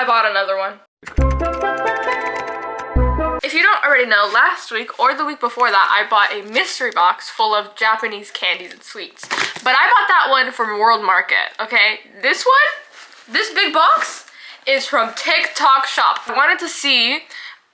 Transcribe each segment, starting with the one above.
I bought another one. If you don't already know, last week or the week before that, I bought a mystery box full of Japanese candies and sweets. But I bought that one from World Market, okay? This one, this big box, is from TikTok Shop. I wanted to see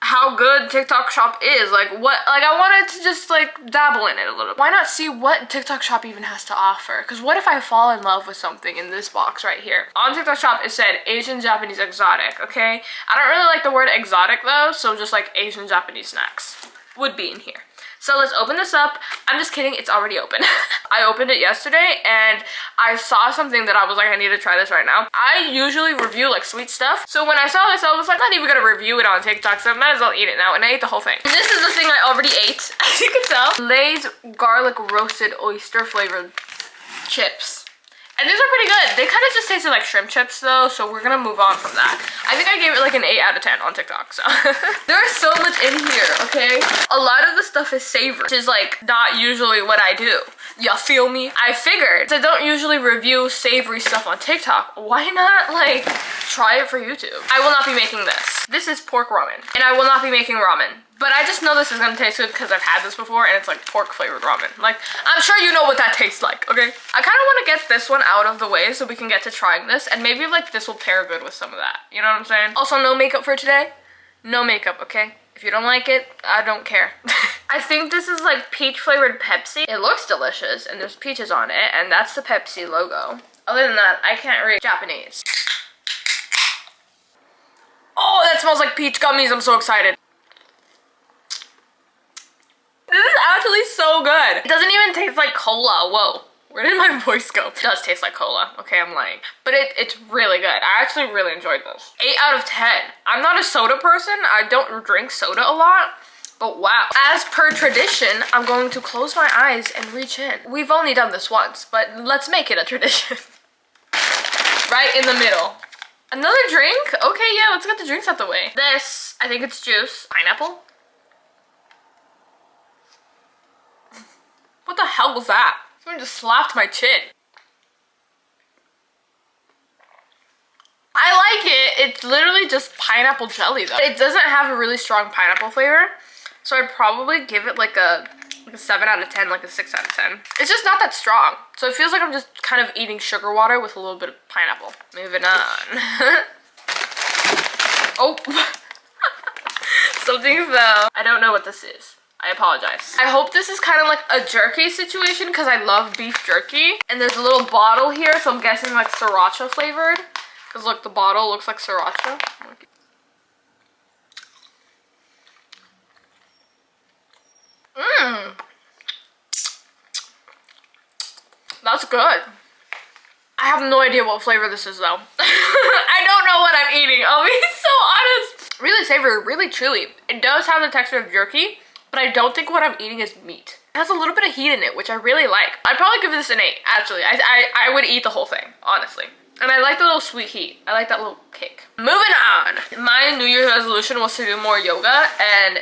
how good TikTok Shop is. Like I wanted to just like dabble in it a little. Why not see what TikTok Shop even has to offer? Because what if I fall in love with something in this box right here? On TikTok Shop it said Asian Japanese exotic, okay? I don't really like the word exotic though, so just like Asian Japanese snacks would be in here. So let's open this up. I'm just kidding, it's already open. I opened it yesterday and I saw something that I was like, I need to try this right now. I usually review like sweet stuff. So when I saw this, I was like, I'm not even gonna review it on TikTok, so I might as well eat it now. And I ate the whole thing. And this is the thing I already ate, as you can tell. Lay's garlic roasted oyster flavored chips. And these are pretty good. They kind of just tasted like shrimp chips though, so we're gonna move on from that. I think I gave it like an 8 out of 10 on TikTok, so. There's so much in here, okay? A lot of the stuff is savory, which is like not usually what I do. Y'all feel me? I figured, I don't usually review savory stuff on TikTok. Why not like try it for YouTube? I will not be making this. This is pork ramen, and I will not be making ramen. But I just know this is gonna taste good because I've had this before and it's like pork flavored ramen. Like, I'm sure you know what that tastes like, okay? I kind of want to get this one out of the way so we can get to trying this, and maybe like this will pair good with some of that. You know what I'm saying? Also, no makeup for today. No makeup, okay? If you don't like it, I don't care. I think this is like peach flavored Pepsi. It looks delicious and there's peaches on it, and that's the Pepsi logo. Other than that, I can't read Japanese. Oh, that smells like peach gummies. I'm so excited. This is actually so good. It doesn't even taste like cola. Whoa, where did my voice go? It does taste like cola. Okay, I'm lying. But it's really good. I actually really enjoyed this. 8 out of 10. I'm not a soda person. I don't drink soda a lot. But wow. As per tradition, I'm going to close my eyes and reach in. We've only done this once, but let's make it a tradition. Right in the middle. Another drink? Okay, yeah, let's get the drinks out the way. This, I think it's juice. Pineapple? What the hell was that? Someone just slapped my chin. I like it. It's literally just pineapple jelly though. It doesn't have a really strong pineapple flavor, so I'd probably give it like a 7 out of 10, like a 6 out of 10. It's just not that strong. So it feels like I'm just kind of eating sugar water with a little bit of pineapple. Moving on. Oh. Something fell. I don't know what this is. I apologize. I hope this is kind of like a jerky situation because I love beef jerky. And there's a little bottle here, so I'm guessing like sriracha flavored. Because look, the bottle looks like sriracha. Mmm. That's good. I have no idea what flavor this is though. I don't know what I'm eating. I'll be so honest. Really savory, really chewy. It does have the texture of jerky, but I don't think what I'm eating is meat. It has a little bit of heat in it, which I really like. I'd probably give this an 8, actually. I would eat the whole thing, honestly. And I like the little sweet heat. I like that little kick. Moving on. My New Year's resolution was to do more yoga, and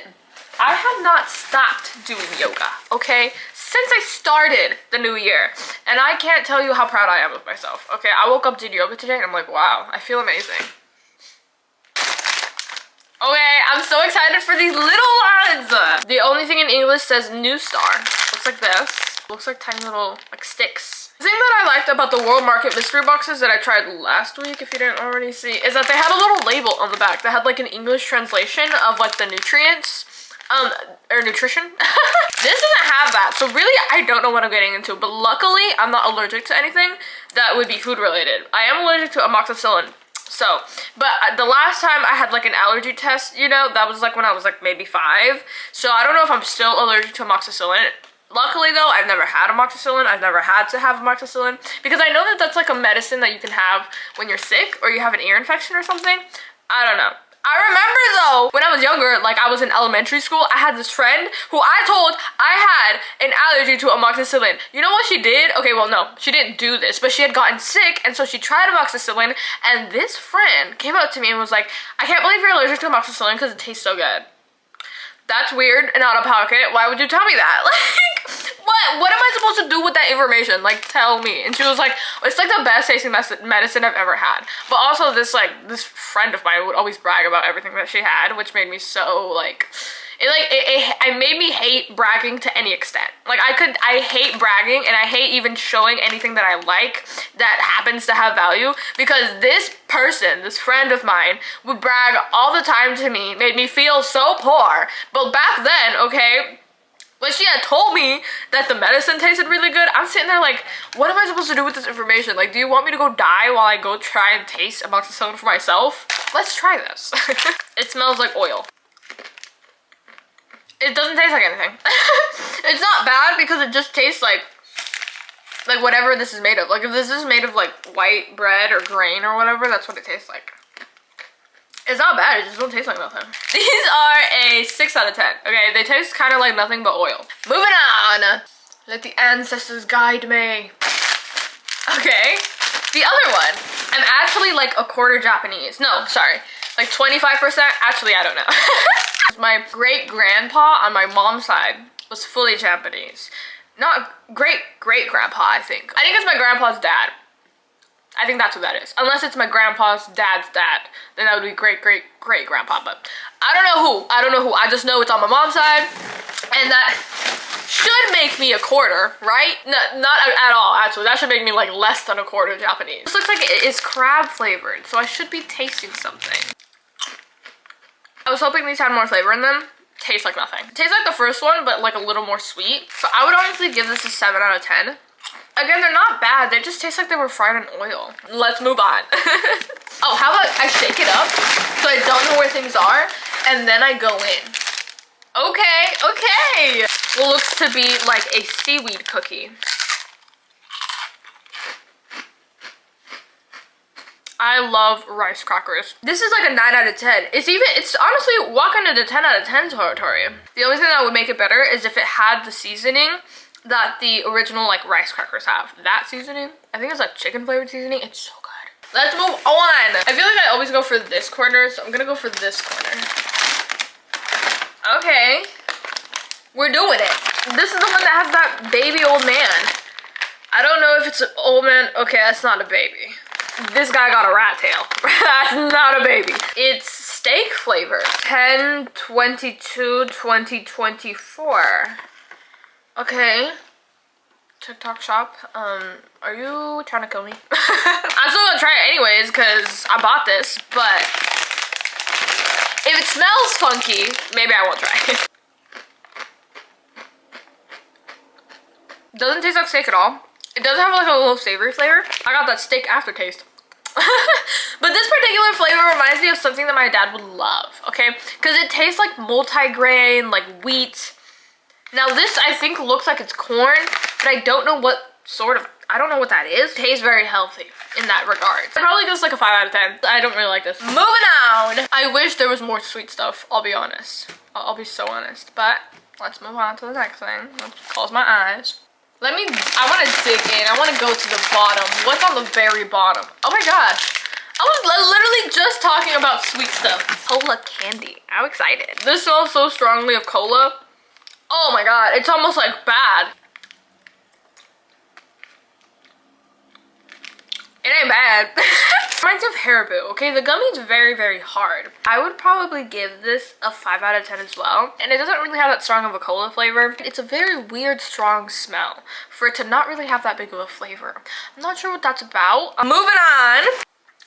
I have not stopped doing yoga, okay? Since I started the new year. And I can't tell you how proud I am of myself, okay? I woke up, did yoga today, and I'm like, wow, I feel amazing. Okay, I'm so excited for these little ones. The only thing in English says new star. Looks like this. Looks like tiny little like sticks. The thing that I liked about the World Market mystery boxes that I tried last week, if you didn't already see, is that they had a little label on the back that had like an English translation of like the nutrients, or nutrition. This doesn't have that, so really I don't know what I'm getting into, but luckily I'm not allergic to anything that would be food related. I am allergic to amoxicillin. So, but the last time I had like an allergy test, you know, that was like when I was like maybe 5. So I don't know if I'm still allergic to amoxicillin. Luckily though, I've never had amoxicillin. I've never had to have amoxicillin because I know that that's like a medicine that you can have when you're sick or you have an ear infection or something. I don't know. I remember though, when I was younger, like I was in elementary school, I had this friend who I told I had an allergy to amoxicillin. You know what she did? Okay, well no, she didn't do this, but she had gotten sick and so she tried amoxicillin, and this friend came up to me and was like, I can't believe you're allergic to amoxicillin because it tastes so good. That's weird and out of pocket. Why would you tell me that? Like, What am I supposed to do with that information? Like, tell me. And she was like, it's like the best tasting medicine I've ever had. But also this friend of mine would always brag about everything that she had, which made me so like, it made me hate bragging to any extent. Like I hate bragging, and I hate even showing anything that I like that happens to have value, because this person, this friend of mine, would brag all the time to me, made me feel so poor. But back then, okay, when she had told me that the medicine tasted really good, I'm sitting there like, what am I supposed to do with this information? Like, do you want me to go die while I go try and taste amoxicillin for myself? Let's try this. It smells like oil. It doesn't taste like anything. It's not bad because it just tastes like whatever this is made of. Like, if this is made of like white bread or grain or whatever, that's what it tastes like. It's not bad, it just don't taste like nothing. These are a 6 out of 10. Okay, they taste kind of like nothing but oil. Moving on. Let the ancestors guide me. Okay, the other one. I'm actually like a quarter Japanese. No, sorry, like 25%. Actually, I don't know. My great-grandpa on my mom's side was fully Japanese. Not great-great-grandpa, I think. I think it's my grandpa's dad. I think that's what that is. Unless it's my grandpa's dad's dad, then that would be great-great-great-grandpa. But I don't know who. I just know it's on my mom's side, and that should make me a quarter, right? No, not at all, actually. That should make me like less than a quarter Japanese. This looks like it is crab flavored, so I should be tasting something. I was hoping these had more flavor in them. Tastes like nothing. Tastes like the first one, but like a little more sweet. So I would honestly give this a 7 out of 10. Again, they're not bad. They just taste like they were fried in oil. Let's move on. Oh, how about I shake it up so I don't know where things are, and then I go in. Okay. What looks to be like a seaweed cookie. I love rice crackers. This is like a 9 out of 10. It's honestly walking into 10 out of 10 territory. The only thing that would make it better is if it had the seasoning that the original like rice crackers have. That seasoning, I think it's like chicken flavored seasoning. It's so good. Let's move on. I feel like I always go for this corner, so I'm gonna go for this corner. Okay, we're doing it. This is the one that has that baby old man. I don't know if it's an old man. Okay, that's not a baby. This guy got a rat tail. That's not a baby. It's steak flavor. 10/22/2024. Okay. TikTok shop. Are you trying to kill me? I'm still gonna try it anyways because I bought this, but if it smells funky, maybe I won't try it. Doesn't taste like steak at all. It does have like a little savory flavor. I got that steak aftertaste. But this particular flavor reminds me of something that my dad would love, okay? Because it tastes like multi-grain, like wheat. Now this, I think, looks like it's corn, but I don't know what sort of, I don't know what that is. It tastes very healthy in that regard. It probably goes like a 5 out of 10. I don't really like this. Moving on! I wish there was more sweet stuff, I'll be honest. I'll be so honest. But let's move on to the next thing. Let's close my eyes. I want to dig in. I want to go to the bottom. What's on the very bottom? Oh my gosh. I was literally just talking about sweet stuff. Cola candy. How excited. This smells so strongly of cola. Oh my god. It's almost like bad. It ain't bad. Reminds me of Haribo, okay? The gummy is very, very hard. I would probably give this a 5 out of 10 as well. And it doesn't really have that strong of a cola flavor. It's a very weird, strong smell for it to not really have that big of a flavor. I'm not sure what that's about. Moving on.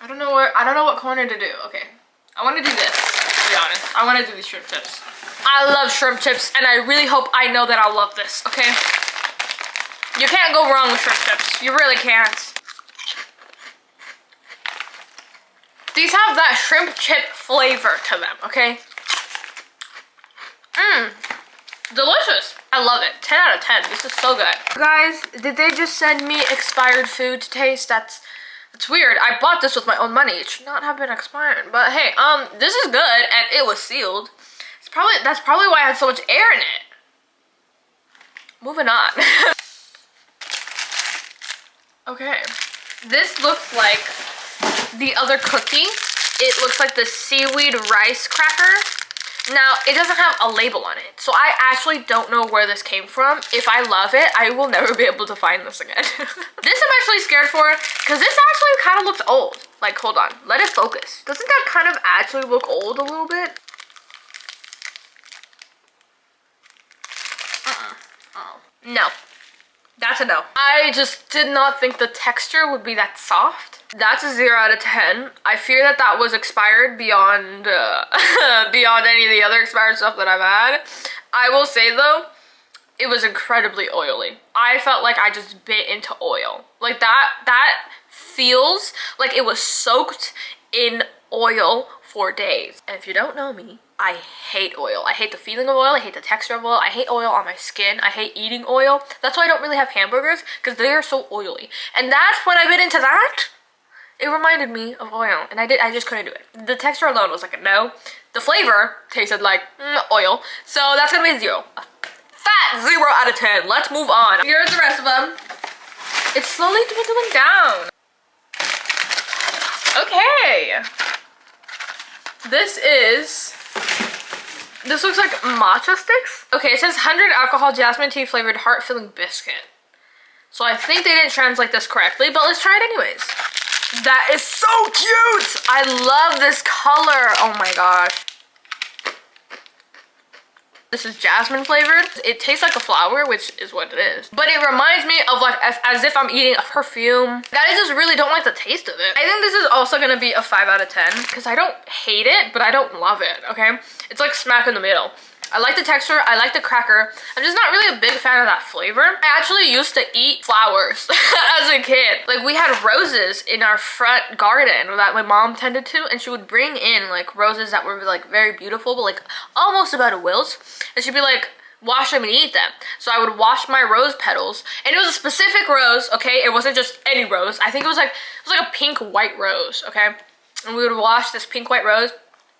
I don't know what corner to do. Okay. I want to do this, to be honest. I want to do these shrimp chips. I love shrimp chips, and I really hope I know that I'll love this, okay? You can't go wrong with shrimp chips. You really can't. These have that shrimp chip flavor to them, okay? Delicious. I love it. 10 out of 10. This is so good. Guys, did they just send me expired food to taste? That's weird. I bought this with my own money. It should not have been expired. But hey, this is good, and it was sealed. That's probably why I had so much air in it. Moving on. Okay. This looks like the other cookie. It looks like the seaweed rice cracker. Now, it doesn't have a label on it, so I actually don't know where this came from. If I love it, I will never be able to find this again. This I'm actually scared for, because this actually kind of looks old. Like, hold on, let it focus. Doesn't that kind of actually look old a little bit? Oh. No. That's a no. I just did not think the texture would be that soft. That's a 0 out of 10. I fear that that was expired beyond beyond any of the other expired stuff that I've had. I will say though, it was incredibly oily. I felt like I just bit into oil. Like that feels like it was soaked in oil for days. And if you don't know me, I hate oil. I hate the feeling of oil. I hate the texture of oil. I hate oil on my skin. I hate eating oil. That's why I don't really have hamburgers, because they are so oily. And that's when I bit into that. It reminded me of oil, and I just couldn't do it. The texture alone was like a no. The flavor tasted like oil, so that's gonna be a 0. A fat 0 out of 10. Let's move on. Here's the rest of them. It's slowly dwindling down. Okay. This looks like matcha sticks. Okay, it says 100 alcohol jasmine tea flavored heart filling biscuit. So I think they didn't translate this correctly, but let's try it anyways. That is so cute! I love this color. Oh my gosh. This is jasmine flavored. It tastes like a flower, which is what it is. But it reminds me of like as if I'm eating a perfume. I just really don't like the taste of it. I think this is also gonna be a 5 out of 10 because I don't hate it, but I don't love it, okay? It's like smack in the middle. I like the texture, I like the cracker. I'm just not really a big fan of that flavor. I actually used to eat flowers as a kid. Like we had roses in our front garden that my mom tended to, and she would bring in like roses that were like very beautiful, but like almost about to wilt. And she'd be like, wash them and eat them. So I would wash my rose petals, and it was a specific rose, okay? It wasn't just any rose. I think it was like a pink white rose, okay? And we would wash this pink white rose,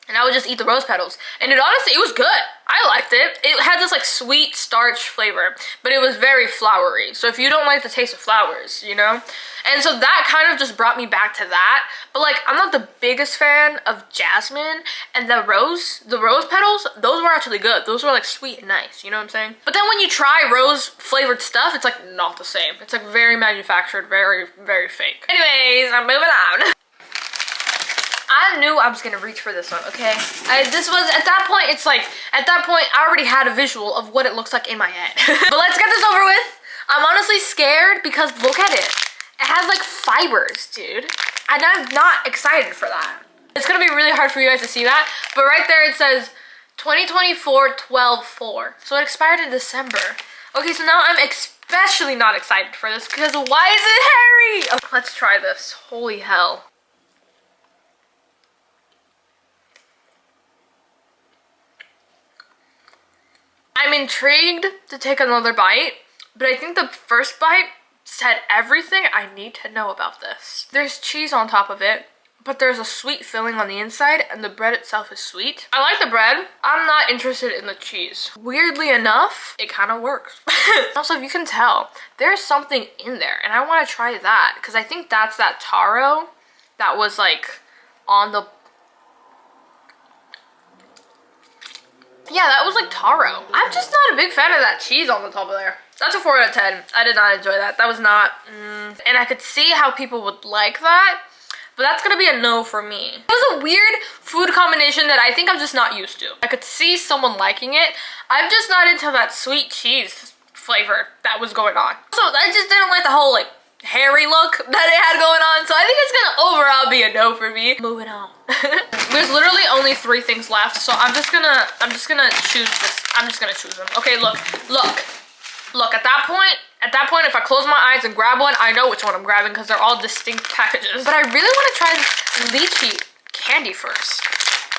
and I would just eat the rose petals. And it honestly, it was good. I liked it. It had this like sweet starch flavor, but it was very flowery. So if you don't like the taste of flowers, you know? And so that kind of just brought me back to that. But like, I'm not the biggest fan of jasmine, and the rose petals, those were actually good. Those were like sweet and nice, you know what I'm saying? But then when you try rose flavored stuff, it's like not the same. It's like very manufactured, very, very fake. Anyways, I'm moving on. I knew I was gonna reach for this one, okay? This was, at that point, it's like, at that point, I already had a visual of what it looks like in my head. But let's get this over with. I'm honestly scared because look at it. It has like fibers, dude. And I'm not excited for that. It's gonna be really hard for you guys to see that, but right there it says 2024-12-4. So it expired in December. Okay, so now I'm especially not excited for this because why is it hairy? Okay, let's try this. Holy hell. I'm intrigued to take another bite, but I think the first bite said everything I need to know about this. There's cheese on top of it, but there's a sweet filling on the inside, and the bread itself is sweet. I like the bread. I'm not interested in the cheese. Weirdly enough, it kind of works. Also, if you can tell, there's something in there, and I want to try that, because I think that's that taro that was like on the... Yeah, that was like taro. I'm just not a big fan of that cheese on the top of there. That's a 4 out of 10. I did not enjoy that. That was not, And I could see how people would like that, but that's gonna be a no for me. It was a weird food combination that I think I'm just not used to. I could see someone liking it. I'm just not into that sweet cheese flavor that was going on. So I just didn't like the whole like hairy look that it had going on, so I think it's gonna overall be a no for me. Moving on. There's literally only 3 things left, so I'm just gonna choose this. I'm just gonna choose them. Okay, look, at that point, if I close my eyes and grab one, I know which one I'm grabbing because they're all distinct packages. But I really want to try this lychee candy first.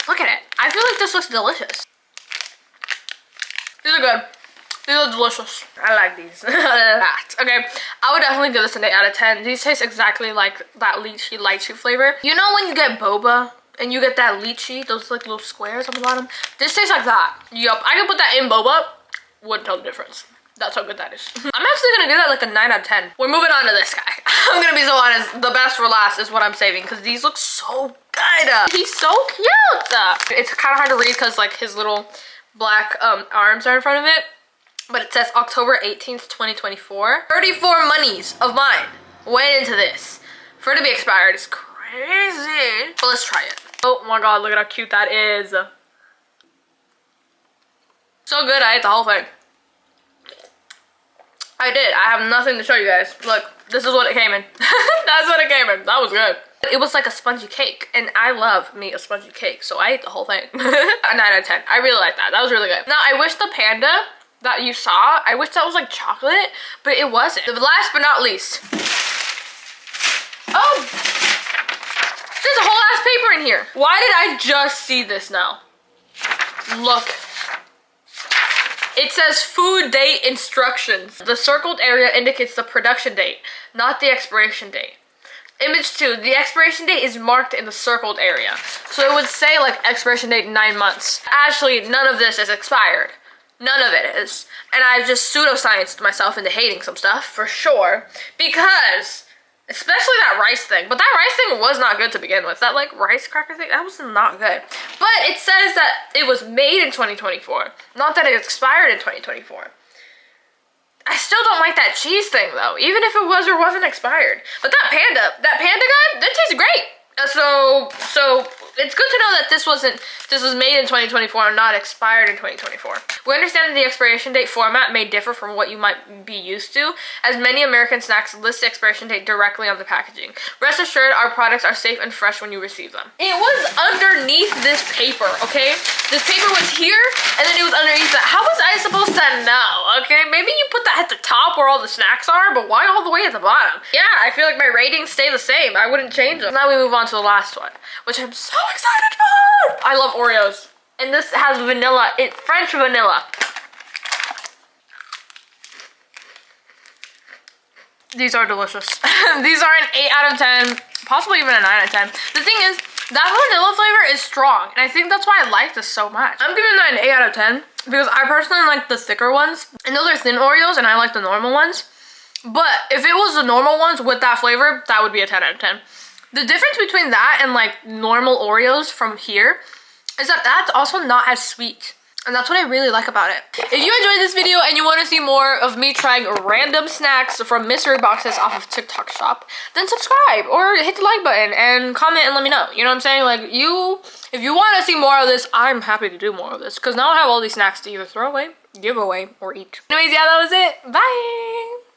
Look at it. I feel like this looks delicious. These are good. These are delicious. I like these a lot. Okay, I would definitely give this an 8 out of 10. These taste exactly like that lychee flavor. You know when you get boba and you get that lychee, those like little squares on the bottom? This tastes like that. Yup, I could put that in boba. Wouldn't tell the difference. That's how good that is. I'm actually gonna give that like a 9 out of 10. We're moving on to this guy. I'm gonna be so honest, the best for last is what I'm saving because these look so good. He's so cute. It's kind of hard to read because like his little black arms are in front of it. But it says October 18th, 2024. 34 monies of mine went into this. For it to be expired is crazy. But let's try it. Oh my god, look at how cute that is. So good, I ate the whole thing. I did. I have nothing to show you guys. Look, this is what it came in. That's what it came in. That was good. It was like a spongy cake, and I love me a spongy cake, so I ate the whole thing. A 9 out of 10. I really like that. That was really good. Now, I wish the panda that you saw, I wish that was like chocolate, but it wasn't. The last but not least. Oh! There's a whole ass paper in here. Why did I just see this now? Look. It says food date instructions. The circled area indicates the production date, not the expiration date. Image 2, the expiration date is marked in the circled area. So it would say like expiration date 9 months. Actually, none of this is expired. None of it is. And I've just pseudoscienced myself into hating some stuff, for sure. Because, especially that rice thing. But that rice thing was not good to begin with. That like rice cracker thing, that was not good. But it says that it was made in 2024. Not that it expired in 2024. I still don't like that cheese thing though, even if it was or wasn't expired. But that panda guy, that tastes great. So it's good to know that this was made in 2024 and not expired in 2024. We understand that the expiration date format may differ from what you might be used to, as many American snacks list the expiration date directly on the packaging. Rest assured, our products are safe and fresh when you receive them. It was underneath this paper, okay? This paper was here, and then it was underneath that. How was I supposed to know, okay? Maybe you put that at the top where all the snacks are, but why all the way at the bottom? Yeah, I feel like my ratings stay the same. I wouldn't change them. Now we move on to the last one, which I'm so excited for. I love Oreos. And this has vanilla, French vanilla. These are delicious. These are an 8 out of 10, possibly even a 9 out of 10. The thing is, that vanilla flavor is strong, and I think that's why I like this so much. I'm giving that an 8 out of 10 because I personally like the thicker ones. And those are thin Oreos, and I like the normal ones. But if it was the normal ones with that flavor, that would be a 10 out of 10. The difference between that and like normal Oreos from here is that that's also not as sweet. And that's what I really like about it. If you enjoyed this video and you want to see more of me trying random snacks from mystery boxes off of TikTok Shop, then subscribe or hit the like button and comment and let me know. You know what I'm saying? Like if you want to see more of this, I'm happy to do more of this because now I have all these snacks to either throw away, give away, or eat. Anyways, yeah, that was it. Bye!